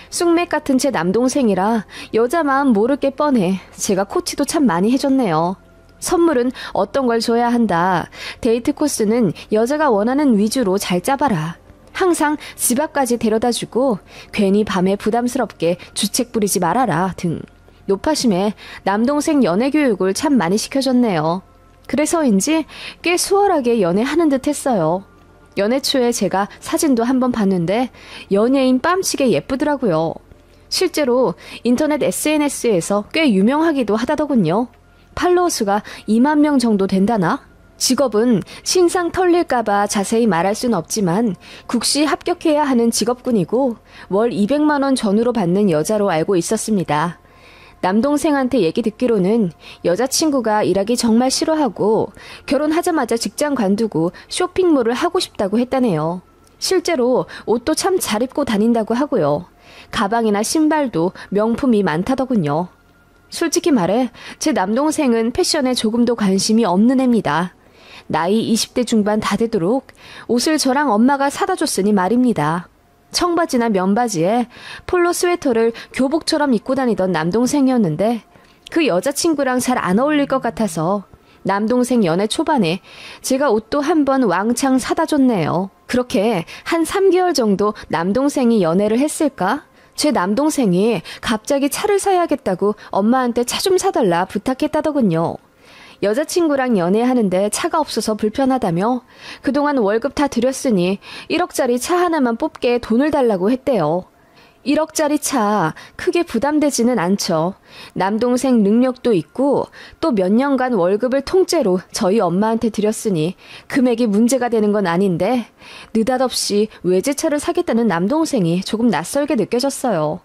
쑥맥 같은 제 남동생이라 여자 마음 모를 게 뻔해 제가 코치도 참 많이 해줬네요. 선물은 어떤 걸 줘야 한다. 데이트 코스는 여자가 원하는 위주로 잘 짜봐라. 항상 집 앞까지 데려다주고 괜히 밤에 부담스럽게 주책 부리지 말아라 등 노파심에 남동생 연애 교육을 참 많이 시켜줬네요. 그래서인지 꽤 수월하게 연애하는 듯 했어요. 연애 초에 제가 사진도 한번 봤는데 연예인 뺨치게 예쁘더라고요. 실제로 인터넷 SNS에서 꽤 유명하기도 하다더군요. 팔로워 수가 2만 명 정도 된다나? 직업은 신상 털릴까봐 자세히 말할 순 없지만 국시 합격해야 하는 직업군이고 월 200만 원 전후로 받는 여자로 알고 있었습니다. 남동생한테 얘기 듣기로는 여자친구가 일하기 정말 싫어하고 결혼하자마자 직장 관두고 쇼핑몰을 하고 싶다고 했다네요. 실제로 옷도 참 잘 입고 다닌다고 하고요. 가방이나 신발도 명품이 많다더군요. 솔직히 말해 제 남동생은 패션에 조금도 관심이 없는 애입니다. 나이 20대 중반 다 되도록 옷을 저랑 엄마가 사다 줬으니 말입니다. 청바지나 면바지에 폴로 스웨터를 교복처럼 입고 다니던 남동생이었는데 그 여자친구랑 잘 안 어울릴 것 같아서 남동생 연애 초반에 제가 옷도 한번 왕창 사다 줬네요. 그렇게 한 3개월 정도 남동생이 연애를 했을까? 제 남동생이 갑자기 차를 사야겠다고 엄마한테 차 좀 사달라 부탁했다더군요. 여자친구랑 연애하는데 차가 없어서 불편하다며 그동안 월급 다 드렸으니 1억짜리 차 하나만 뽑게 돈을 달라고 했대요. 1억짜리 차 크게 부담되지는 않죠. 남동생 능력도 있고 또 몇 년간 월급을 통째로 저희 엄마한테 드렸으니 금액이 문제가 되는 건 아닌데 느닷없이 외제차를 사겠다는 남동생이 조금 낯설게 느껴졌어요.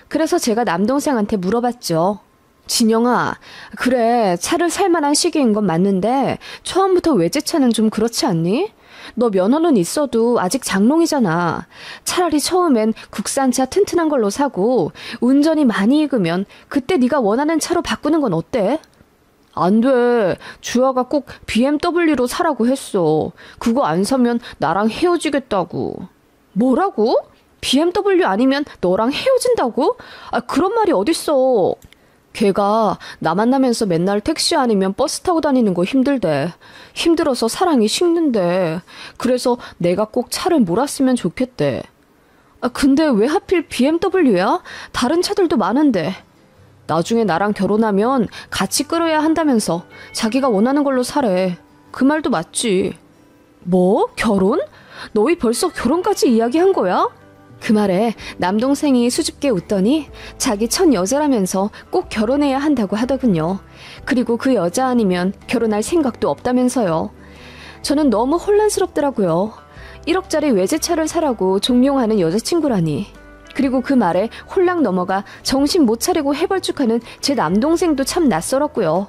그래서 제가 남동생한테 물어봤죠. 진영아, 그래 차를 살 만한 시기인 건 맞는데 처음부터 외제차는 좀 그렇지 않니? 너 면허는 있어도 아직 장롱이잖아. 차라리 처음엔 국산차 튼튼한 걸로 사고 운전이 많이 익으면 그때 네가 원하는 차로 바꾸는 건 어때? 안 돼. 주아가 꼭 BMW로 사라고 했어. 그거 안 사면 나랑 헤어지겠다고. 뭐라고? BMW 아니면 너랑 헤어진다고? 아, 그런 말이 어딨어. 걔가 나 만나면서 맨날 택시 아니면 버스 타고 다니는 거 힘들대. 힘들어서 사랑이 식는데. 그래서 내가 꼭 차를 몰았으면 좋겠대. 아, 근데 왜 하필 BMW야? 다른 차들도 많은데. 나중에 나랑 결혼하면 같이 끌어야 한다면서 자기가 원하는 걸로 사래. 그 말도 맞지. 뭐? 결혼? 너희 벌써 결혼까지 이야기한 거야? 그 말에 남동생이 수줍게 웃더니 자기 첫 여자라면서 꼭 결혼해야 한다고 하더군요. 그리고 그 여자 아니면 결혼할 생각도 없다면서요. 저는 너무 혼란스럽더라고요. 1억짜리 외제차를 사라고 종용하는 여자친구라니. 그리고 그 말에 홀랑 넘어가 정신 못 차리고 해벌쭉하는 제 남동생도 참 낯설었고요.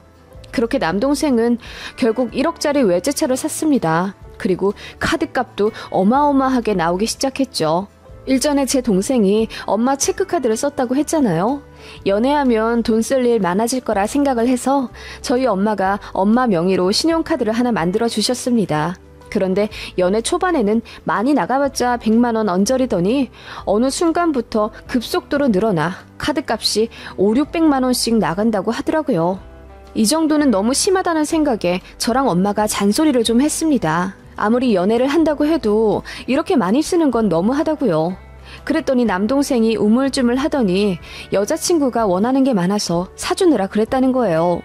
그렇게 남동생은 결국 1억짜리 외제차를 샀습니다. 그리고 카드값도 어마어마하게 나오기 시작했죠. 일전에 제 동생이 엄마 체크카드를 썼다고 했잖아요. 연애하면 돈 쓸 일 많아질 거라 생각을 해서 저희 엄마가 엄마 명의로 신용카드를 하나 만들어 주셨습니다. 그런데 연애 초반에는 많이 나가봤자 100만 원 언저리더니 어느 순간부터 급속도로 늘어나 카드값이 5, 600만 원씩 나간다고 하더라고요. 이 정도는 너무 심하다는 생각에 저랑 엄마가 잔소리를 좀 했습니다. 아무리 연애를 한다고 해도 이렇게 많이 쓰는 건 너무하다고요. 그랬더니 남동생이 우물쭈물 하더니 여자친구가 원하는 게 많아서 사주느라 그랬다는 거예요.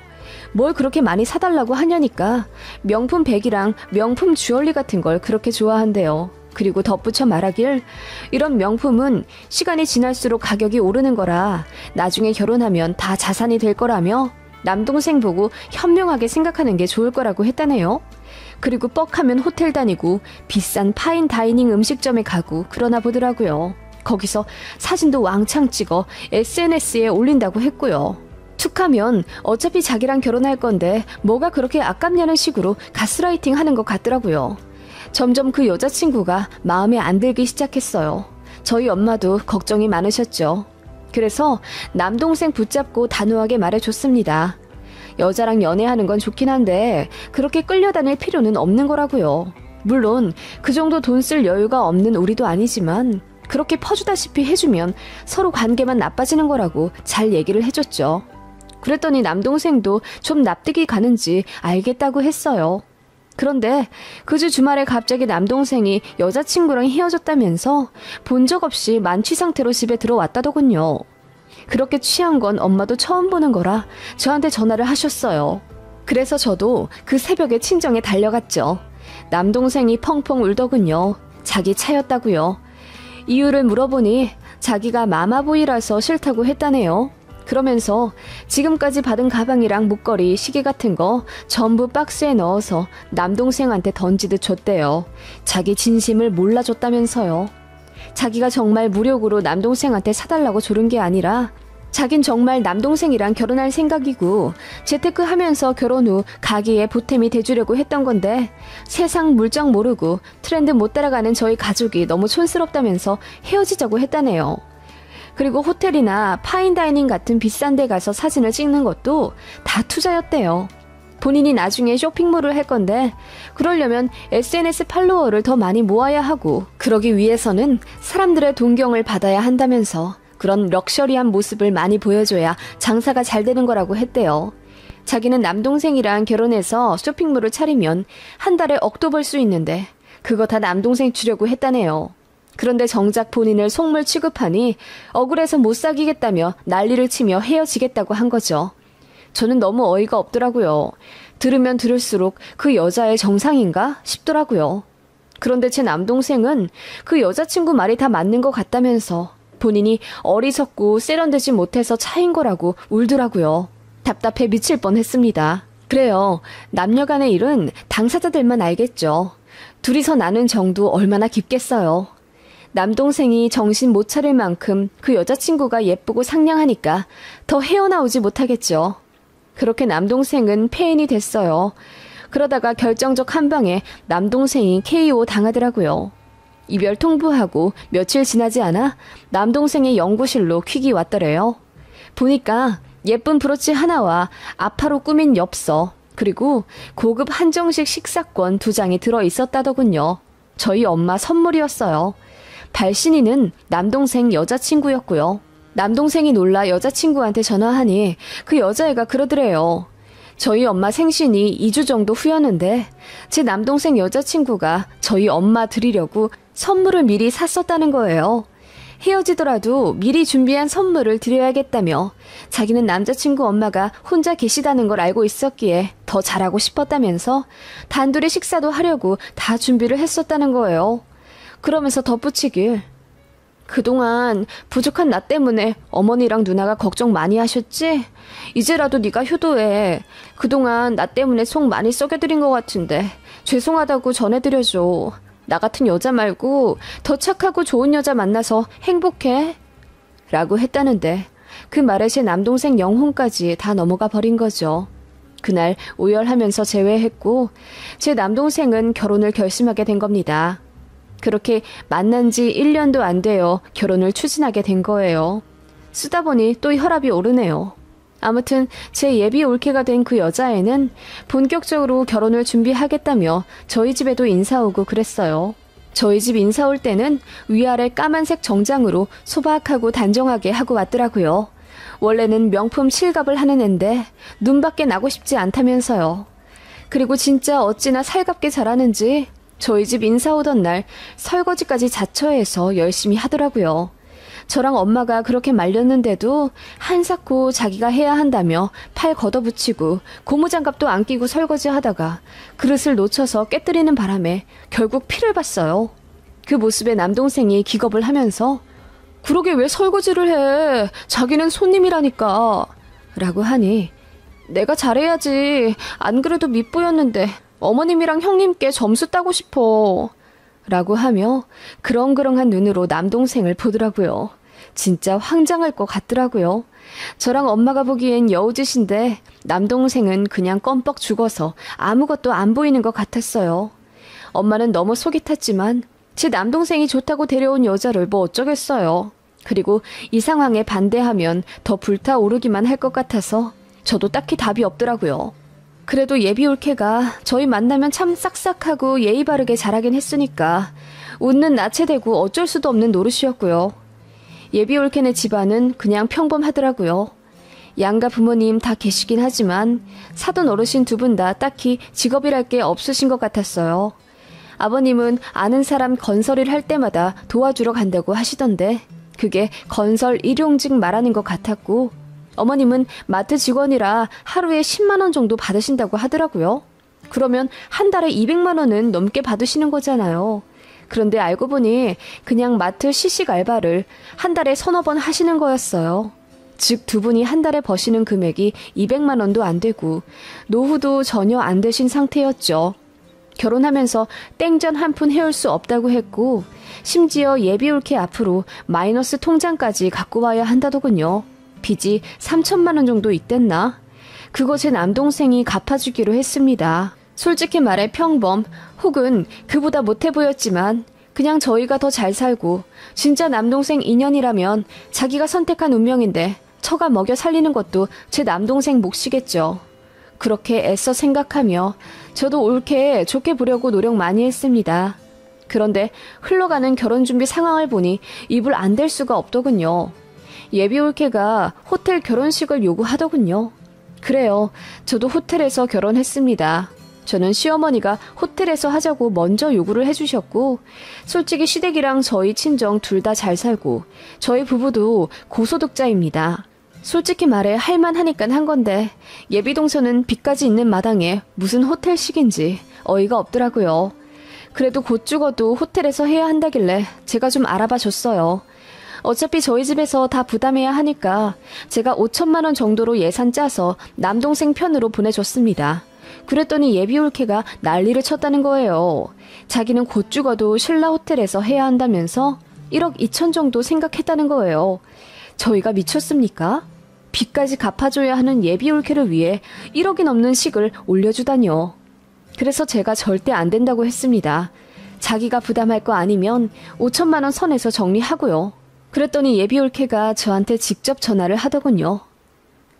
뭘 그렇게 많이 사달라고 하냐니까 명품 백이랑 명품 주얼리 같은 걸 그렇게 좋아한대요. 그리고 덧붙여 말하길 이런 명품은 시간이 지날수록 가격이 오르는 거라 나중에 결혼하면 다 자산이 될 거라며 남동생 보고 현명하게 생각하는 게 좋을 거라고 했다네요. 그리고 뻑하면 호텔 다니고 비싼 파인 다이닝 음식점에 가고 그러나 보더라고요. 거기서 사진도 왕창 찍어 SNS에 올린다고 했고요. 툭하면 어차피 자기랑 결혼할 건데 뭐가 그렇게 아깝냐는 식으로 가스라이팅 하는 것 같더라고요. 점점 그 여자친구가 마음에 안 들기 시작했어요. 저희 엄마도 걱정이 많으셨죠. 그래서 남동생 붙잡고 단호하게 말해줬습니다. 여자랑 연애하는 건 좋긴 한데 그렇게 끌려다닐 필요는 없는 거라고요. 물론 그 정도 돈 쓸 여유가 없는 우리도 아니지만 그렇게 퍼주다시피 해주면 서로 관계만 나빠지는 거라고 잘 얘기를 해줬죠. 그랬더니 남동생도 좀 납득이 가는지 알겠다고 했어요. 그런데 그 주 주말에 갑자기 남동생이 여자친구랑 헤어졌다면서 본 적 없이 만취 상태로 집에 들어왔다더군요. 그렇게 취한 건 엄마도 처음 보는 거라 저한테 전화를 하셨어요. 그래서 저도 그 새벽에 친정에 달려갔죠. 남동생이 펑펑 울더군요. 자기 차였다고요. 이유를 물어보니 자기가 마마보이라서 싫다고 했다네요. 그러면서 지금까지 받은 가방이랑 목걸이, 시계 같은 거 전부 박스에 넣어서 남동생한테 던지듯 줬대요. 자기 진심을 몰라줬다면서요. 자기가 정말 무력으로 남동생한테 사달라고 조른 게 아니라 자긴 정말 남동생이랑 결혼할 생각이고 재테크하면서 결혼 후 가게에 보탬이 돼주려고 했던 건데 세상 물정 모르고 트렌드 못 따라가는 저희 가족이 너무 촌스럽다면서 헤어지자고 했다네요. 그리고 호텔이나 파인다이닝 같은 비싼 데 가서 사진을 찍는 것도 다 투자였대요. 본인이 나중에 쇼핑몰을 할 건데 그러려면 SNS 팔로워를 더 많이 모아야 하고 그러기 위해서는 사람들의 동경을 받아야 한다면서 그런 럭셔리한 모습을 많이 보여줘야 장사가 잘 되는 거라고 했대요. 자기는 남동생이랑 결혼해서 쇼핑몰을 차리면 한 달에 억도 벌 수 있는데 그거 다 남동생 주려고 했다네요. 그런데 정작 본인을 속물 취급하니 억울해서 못 사귀겠다며 난리를 치며 헤어지겠다고 한 거죠. 저는 너무 어이가 없더라고요. 들으면 들을수록 그 여자의 정상인가 싶더라고요. 그런데 제 남동생은 그 여자친구 말이 다 맞는 것 같다면서 본인이 어리석고 세련되지 못해서 차인 거라고 울더라고요. 답답해 미칠 뻔했습니다. 그래요. 남녀 간의 일은 당사자들만 알겠죠. 둘이서 나눈 정도 얼마나 깊겠어요. 남동생이 정신 못 차릴 만큼 그 여자친구가 예쁘고 상냥하니까 더 헤어나오지 못하겠죠. 그렇게 남동생은 폐인이 됐어요. 그러다가 결정적 한 방에 남동생이 KO 당하더라고요. 이별 통보하고 며칠 지나지 않아 남동생의 연구실로 퀵이 왔더래요. 보니까 예쁜 브로치 하나와 아파로 꾸민 엽서 그리고 고급 한정식 식사권 2장이 들어있었다더군요. 저희 엄마 선물이었어요. 발신인은 남동생 여자친구였고요. 남동생이 놀라 여자친구한테 전화하니 그 여자애가 그러더래요. 저희 엄마 생신이 2주 정도 후였는데 제 남동생 여자친구가 저희 엄마 드리려고 선물을 미리 샀었다는 거예요. 헤어지더라도 미리 준비한 선물을 드려야겠다며 자기는 남자친구 엄마가 혼자 계시다는 걸 알고 있었기에 더 잘하고 싶었다면서 단둘이 식사도 하려고 다 준비를 했었다는 거예요. 그러면서 덧붙이길 그동안 부족한 나 때문에 어머니랑 누나가 걱정 많이 하셨지? 이제라도 네가 효도해. 그동안 나 때문에 속 많이 썩여드린 것 같은데 죄송하다고 전해드려줘. 나 같은 여자 말고 더 착하고 좋은 여자 만나서 행복해. 라고 했다는데 그 말에 제 남동생 영혼까지 다 넘어가 버린 거죠. 그날 오열하면서 재회했고 제 남동생은 결혼을 결심하게 된 겁니다. 그렇게 만난 지 1년도 안 되어 결혼을 추진하게 된 거예요. 쓰다 보니 또 혈압이 오르네요. 아무튼 제 예비 올케가 된 그 여자애는 본격적으로 결혼을 준비하겠다며 저희 집에도 인사 오고 그랬어요. 저희 집 인사 올 때는 위아래 까만색 정장으로 소박하고 단정하게 하고 왔더라고요. 원래는 명품 실갑을 하는 앤데 눈밖에 나고 싶지 않다면서요. 그리고 진짜 어찌나 살갑게 잘하는지 저희 집 인사 오던 날 설거지까지 자처해서 열심히 하더라고요. 저랑 엄마가 그렇게 말렸는데도 한사코 자기가 해야 한다며 팔 걷어붙이고 고무장갑도 안 끼고 설거지하다가 그릇을 놓쳐서 깨뜨리는 바람에 결국 피를 봤어요. 그 모습에 남동생이 기겁을 하면서 그러게 왜 설거지를 해? 자기는 손님이라니까. 라고 하니 내가 잘해야지. 안 그래도 밉보였는데 어머님이랑 형님께 점수 따고 싶어. 라고 하며 그렁그렁한 눈으로 남동생을 보더라고요. 진짜 황장할 것 같더라고요. 저랑 엄마가 보기엔 여우짓인데 남동생은 그냥 껌뻑 죽어서 아무것도 안 보이는 것 같았어요. 엄마는 너무 속이 탔지만 제 남동생이 좋다고 데려온 여자를 뭐 어쩌겠어요. 그리고 이 상황에 반대하면 더 불타오르기만 할 것 같아서 저도 딱히 답이 없더라고요. 그래도 예비 올케가 저희 만나면 참 싹싹하고 예의 바르게 잘하긴 했으니까 웃는 낯에 대고 어쩔 수도 없는 노릇이었고요. 예비 올케네 집안은 그냥 평범하더라고요. 양가 부모님 다 계시긴 하지만 사돈 어르신 두 분 다 딱히 직업이랄 게 없으신 것 같았어요. 아버님은 아는 사람 건설일 할 때마다 도와주러 간다고 하시던데 그게 건설 일용직 말하는 것 같았고, 어머님은 마트 직원이라 하루에 10만 원 정도 받으신다고 하더라고요. 그러면 한 달에 200만 원은 넘게 받으시는 거잖아요. 그런데 알고 보니 그냥 마트 시식 알바를 한 달에 서너 번 하시는 거였어요. 즉 두 분이 한 달에 버시는 금액이 200만 원도 안 되고 노후도 전혀 안 되신 상태였죠. 결혼하면서 땡전 한 푼 해올 수 없다고 했고, 심지어 예비 올케 앞으로 마이너스 통장까지 갖고 와야 한다더군요. 빚이 3천만 원 정도 있댔나? 그거 제 남동생이 갚아주기로 했습니다. 솔직히 말해 평범 혹은 그보다 못해 보였지만 그냥 저희가 더 잘 살고 진짜 남동생 인연이라면 자기가 선택한 운명인데 처가 먹여 살리는 것도 제 남동생 몫이겠죠. 그렇게 애써 생각하며 저도 옳게 좋게 보려고 노력 많이 했습니다. 그런데 흘러가는 결혼준비 상황을 보니 입을 안 댈 수가 없더군요. 예비 올케가 호텔 결혼식을 요구하더군요. 그래요. 저도 호텔에서 결혼했습니다. 저는 시어머니가 호텔에서 하자고 먼저 요구를 해주셨고, 솔직히 시댁이랑 저희 친정 둘 다 잘 살고 저희 부부도 고소득자입니다. 솔직히 말해 할만하니깐 한 건데 예비동서는 빚까지 있는 마당에 무슨 호텔식인지 어이가 없더라고요. 그래도 곧 죽어도 호텔에서 해야 한다길래 제가 좀 알아봐 줬어요. 어차피 저희 집에서 다 부담해야 하니까 제가 5천만 원 정도로 예산 짜서 남동생 편으로 보내줬습니다. 그랬더니 예비 올케가 난리를 쳤다는 거예요. 자기는 곧 죽어도 신라 호텔에서 해야 한다면서 1억 2천 정도 생각했다는 거예요. 저희가 미쳤습니까? 빚까지 갚아줘야 하는 예비 올케를 위해 1억이 넘는 식을 올려주다뇨. 그래서 제가 절대 안 된다고 했습니다. 자기가 부담할 거 아니면 5천만 원 선에서 정리하고요. 그랬더니 예비 올케가 저한테 직접 전화를 하더군요.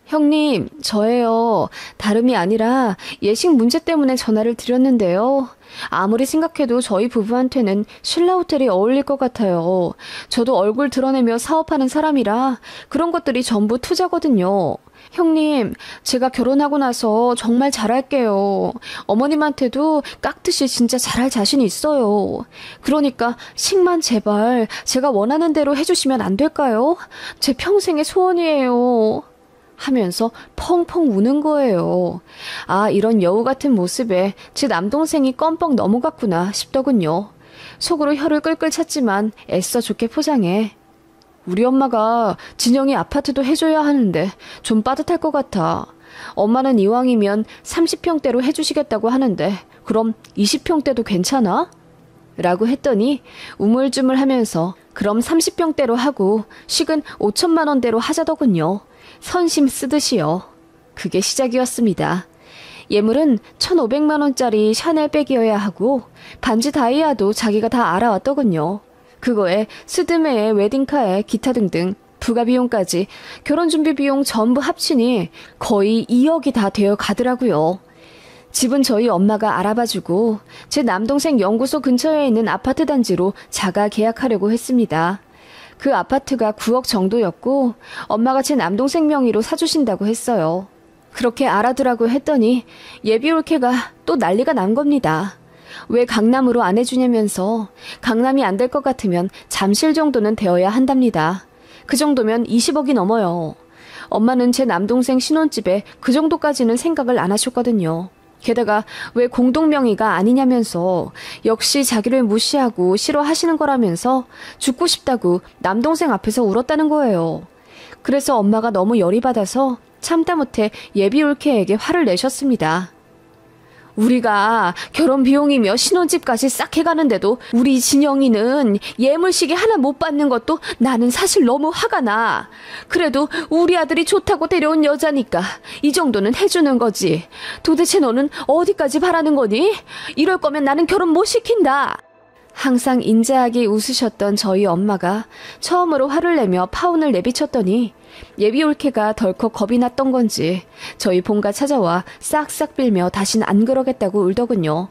형님, 저예요. 다름이 아니라 예식 문제 때문에 전화를 드렸는데요. 아무리 생각해도 저희 부부한테는 신라 호텔이 어울릴 것 같아요. 저도 얼굴 드러내며 사업하는 사람이라 그런 것들이 전부 투자거든요. 형님, 제가 결혼하고 나서 정말 잘할게요. 어머님한테도 깍듯이 진짜 잘할 자신이 있어요. 그러니까 식만 제발 제가 원하는 대로 해주시면 안 될까요? 제 평생의 소원이에요. 하면서 펑펑 우는 거예요. 아, 이런 여우 같은 모습에 제 남동생이 껌뻑 넘어갔구나 싶더군요. 속으로 혀를 끌끌 찼지만 애써 좋게 포장해. 우리 엄마가 진영이 아파트도 해줘야 하는데 좀 빠듯할 것 같아. 엄마는 이왕이면 30평대로 해주시겠다고 하는데 그럼 20평대도 괜찮아? 라고 했더니 우물쭈물 하면서 그럼 30평대로 하고 식은 5천만 원대로 하자더군요. 선심 쓰듯이요. 그게 시작이었습니다. 예물은 1,500만 원짜리 샤넬백이어야 하고 반지 다이아도 자기가 다 알아왔더군요. 그거에 스드메에 웨딩카에 기타 등등 부가 비용까지 결혼준비 비용 전부 합치니 거의 2억이 다 되어 가더라고요. 집은 저희 엄마가 알아봐주고 제 남동생 연구소 근처에 있는 아파트 단지로 자가 계약하려고 했습니다. 그 아파트가 9억 정도였고 엄마가 제 남동생 명의로 사주신다고 했어요. 그렇게 알아두라고 했더니 예비 올케가 또 난리가 난 겁니다. 왜 강남으로 안 해주냐면서 강남이 안 될 것 같으면 잠실 정도는 되어야 한답니다. 그 정도면 20억이 넘어요. 엄마는 제 남동생 신혼집에 그 정도까지는 생각을 안 하셨거든요. 게다가 왜 공동명의가 아니냐면서 역시 자기를 무시하고 싫어하시는 거라면서 죽고 싶다고 남동생 앞에서 울었다는 거예요. 그래서 엄마가 너무 열이 받아서 참다 못해 예비 올케에게 화를 내셨습니다. 우리가 결혼 비용이며 신혼집까지 싹 해가는데도 우리 진영이는 예물시계 하나 못 받는 것도 나는 사실 너무 화가 나. 그래도 우리 아들이 좋다고 데려온 여자니까 이 정도는 해주는 거지. 도대체 너는 어디까지 바라는 거니? 이럴 거면 나는 결혼 못 시킨다. 항상 인자하게 웃으셨던 저희 엄마가 처음으로 화를 내며 파혼을 내비쳤더니 예비 올케가 덜컥 겁이 났던 건지 저희 본가 찾아와 싹싹 빌며 다신 안 그러겠다고 울더군요.